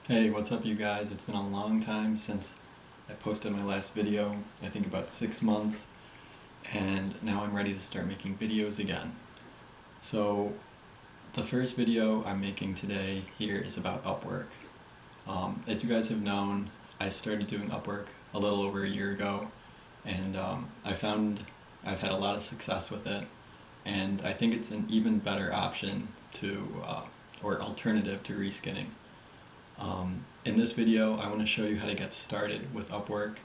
Hey, what's up you guys? It's been a long time since I posted my last video, I think about 6 months, and now I'm ready to start making videos again. So the first video I'm making today here is about UpWork. As you guys have known, I started doing UpWork a little over a year ago, and I found I've had a lot of success with it, and I think it's an even better option or alternative to reskinning. In this video, I want to show you how to get started with UpWork,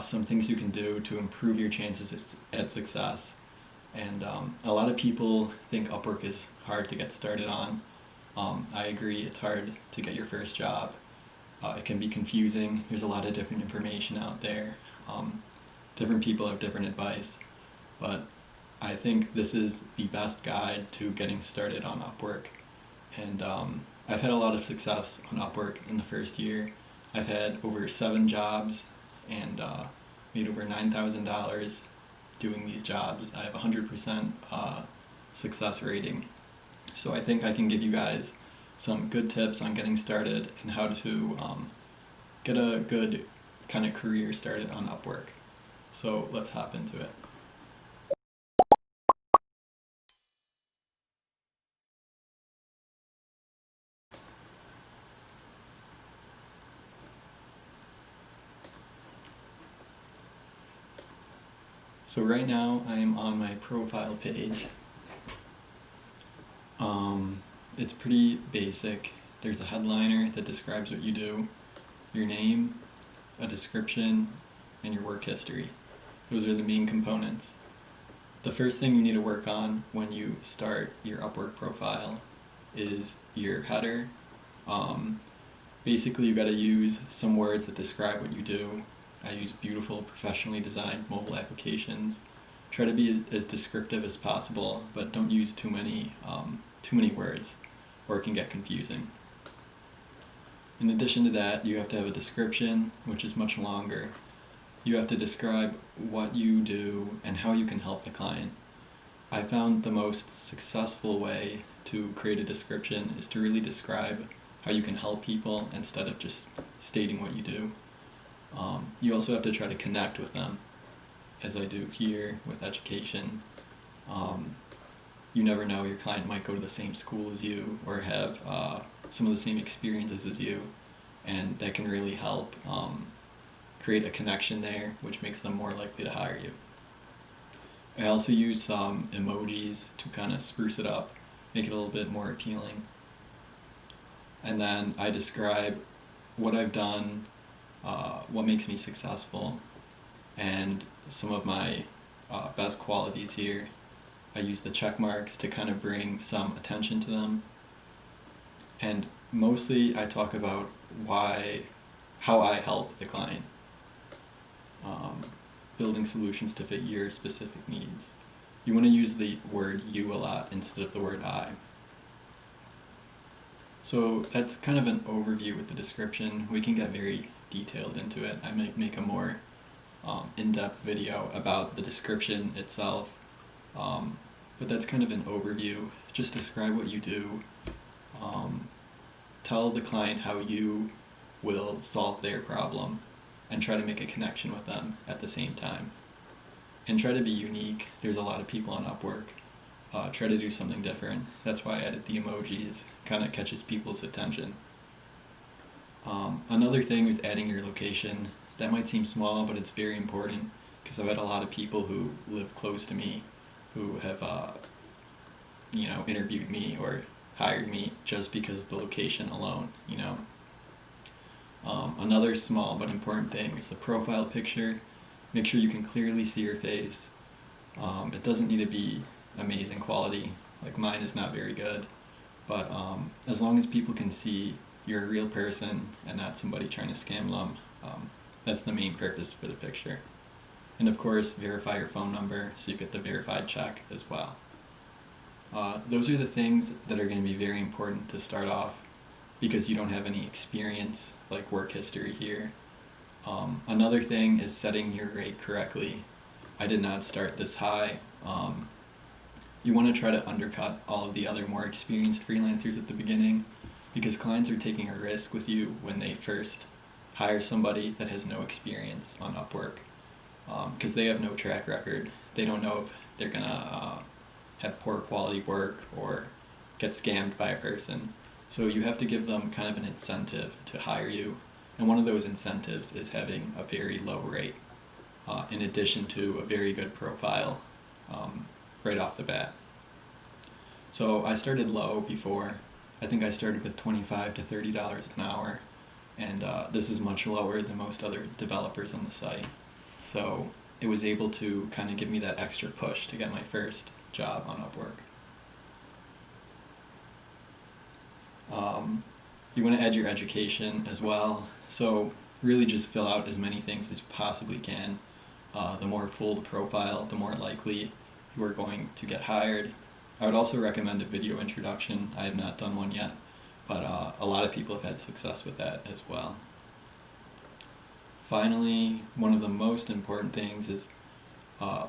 some things you can do to improve your chances at success. And a lot of people think UpWork is hard to get started on. I agree, it's hard to get your first job. It can be confusing, there's a lot of different information out there. Different people have different advice, but I think this is the best guide to getting started on UpWork. And I've had a lot of success on UpWork in the first year. I've had over 7 jobs and made over $9,000 doing these jobs. I have a 100% success rating. So I think I can give you guys some good tips on getting started and how to get a good kind of career started on UpWork. So let's hop into it. So right now I am on my profile page. It's pretty basic. There's a headliner that describes what you do, your name, a description, and your work history. Those are the main components. The first thing you need to work on when you start your UpWork profile is your header. Basically you got to use some words that describe what you do. I use beautiful, professionally designed mobile applications. Try to be as descriptive as possible, but don't use too many words, or it can get confusing. In addition to that, you have to have a description, which is much longer. You have to describe what you do and how you can help the client. I found the most successful way to create a description is to really describe how you can help people instead of just stating what you do. You also have to try to connect with them, as I do here with education. You never know, your client might go to the same school as you or have some of the same experiences as you, and that can really help create a connection there, which makes them more likely to hire you. I also use some emojis to kind of spruce it up, make it a little bit more appealing. And then I describe what I've done, what makes me successful, and some of my best qualities here. I use the check marks to kind of bring some attention to them. And mostly I talk about how I help the client. Building solutions to fit your specific needs. You want to use the word you a lot instead of the word I. So that's kind of an overview with the description. We can get very detailed into it. I might make a more in-depth video about the description itself, but that's kind of an overview. Just describe what you do. Tell the client how you will solve their problem and try to make a connection with them at the same time. And try to be unique. There's a lot of people on UpWork. Try to do something different. That's why I added the emojis. Kind of catches people's attention. Another thing is adding your location. That might seem small, but it's very important because I've had a lot of people who live close to me who have interviewed me or hired me just because of the location alone. Another small but important thing is the profile picture. Make sure you can clearly see your face. It doesn't need to be amazing quality, like mine is not very good, but as long as people can see you're a real person and not somebody trying to scam them, that's the main purpose for the picture. And of course, verify your phone number so you get the verified check as well. Those are the things that are going to be very important to start off because you don't have any experience like work history here. Another thing is setting your rate correctly. I did not start this high. You want to try to undercut all of the other more experienced freelancers at the beginning. because clients are taking a risk with you when they first hire somebody that has no experience on Upwork, because they have no track record. They don't know if they're gonna have poor quality work or get scammed by a person. So you have to give them kind of an incentive to hire you, and one of those incentives is having a very low rate, in addition to a very good profile right off the bat. So I started low before. I think I started with $25 to $30 an hour, and this is much lower than most other developers on the site. So it was able to kind of give me that extra push to get my first job on Upwork. You want to add your education as well, so really just fill out as many things as you possibly can. The more full the profile, the more likely you are going to get hired. I would also recommend a video introduction. I have not done one yet, but a lot of people have had success with that as well. Finally, one of the most important things is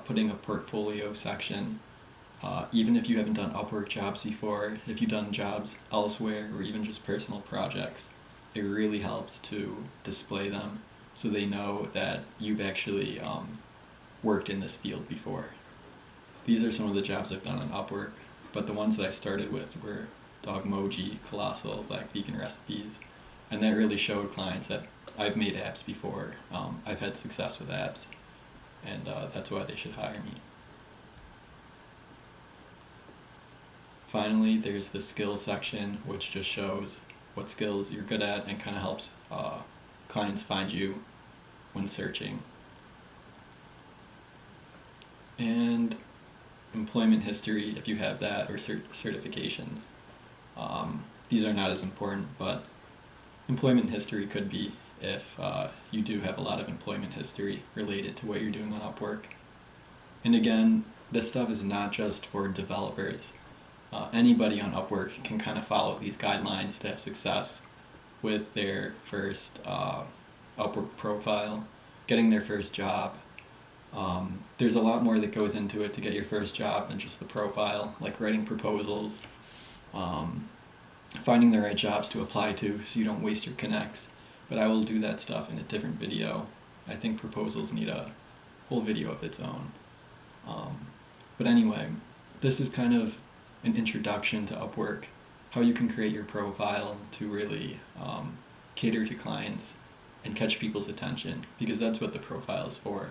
putting a portfolio section. Even if you haven't done Upwork jobs before, if you've done jobs elsewhere or even just personal projects, it really helps to display them so they know that you've actually worked in this field before. These are some of the jobs I've done on Upwork, but the ones that I started with were Dogmoji, Colossal, Black Vegan Recipes, and that really showed clients that I've made apps before. I've had success with apps, and that's why they should hire me. Finally, there's the skills section, which just shows what skills you're good at and kind of helps clients find you when searching. And employment history, if you have that, or certifications. These are not as important, but employment history could be if you do have a lot of employment history related to what you're doing on Upwork. And again, this stuff is not just for developers. Anybody on Upwork can kind of follow these guidelines to have success with their first Upwork profile, getting their first job. There's a lot more that goes into it to get your first job than just the profile, like writing proposals, finding the right jobs to apply to so you don't waste your connects. But I will do that stuff in a different video. I think proposals need a whole video of its own. But anyway, this is kind of an introduction to Upwork, how you can create your profile to really cater to clients and catch people's attention, because that's what the profile is for.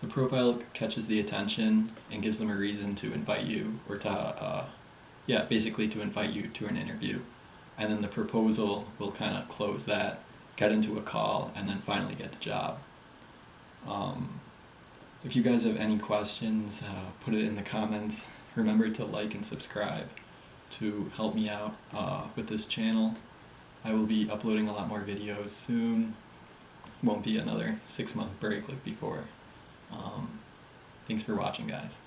The profile catches the attention and gives them a reason to invite you, or to, basically to invite you to an interview. And then the proposal will kind of close that, get into a call, and then finally get the job. If you guys have any questions, put it in the comments. Remember to like and subscribe to help me out with this channel. I will be uploading a lot more videos soon. Won't be another 6-month break like before. Thanks for watching, guys.